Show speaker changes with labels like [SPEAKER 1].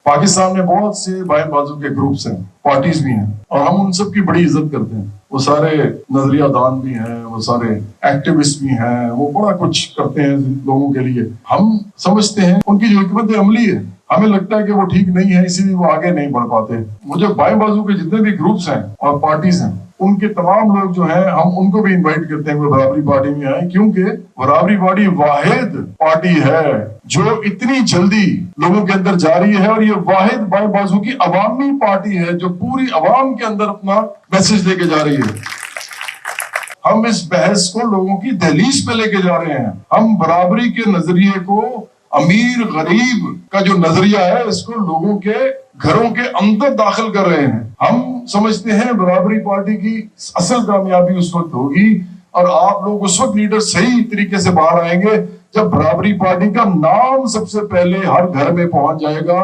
[SPEAKER 1] पाकिस्तान में बहुत से बाएं बाजू के ग्रुप्स हैं, पार्टीज भी हैं, और हम उन सब की बड़ी इज्जत करते हैं। वो सारे नजरिया दान भी हैं, वो सारे एक्टिविस्ट भी हैं, वो बड़ा कुछ करते हैं लोगों के लिए। हम समझते हैं उनकी जो हिकमत अमली है, हमें लगता है कि वो ठीक नहीं है, इसीलिए वो आगे नहीं बढ़ पाते। मुझे बाएं बाजू के जितने भी ग्रुप्स हैं और पार्टीज हैं, उनके तमाम लोग जो हैं, हम उनको भी इनवाइट करते हैं कि बराबरी पार्टी में आए, क्योंकि बराबरी पार्टी वाहिद पार्टी है जो इतनी जल्दी लोगों के अंदर जा रही है, और ये वाहिद बाएं बाजू की अवामी पार्टी है जो पूरी अवाम के अंदर अपना मैसेज लेके जा रही है। हम इस बहस को लोगों की दहलीज पे लेके जा रहे हैं। हम बराबरी के नजरिए को, अमीर गरीब का जो नजरिया है, इसको लोगों के घरों के अंदर दाखिल कर रहे हैं। हम समझते हैं बराबरी पार्टी की असल कामयाबी उस वक्त होगी, और आप लोग उस वक्त लीडर सही तरीके से बाहर आएंगे जब बराबरी पार्टी का नाम सबसे पहले हर घर में पहुंच जाएगा।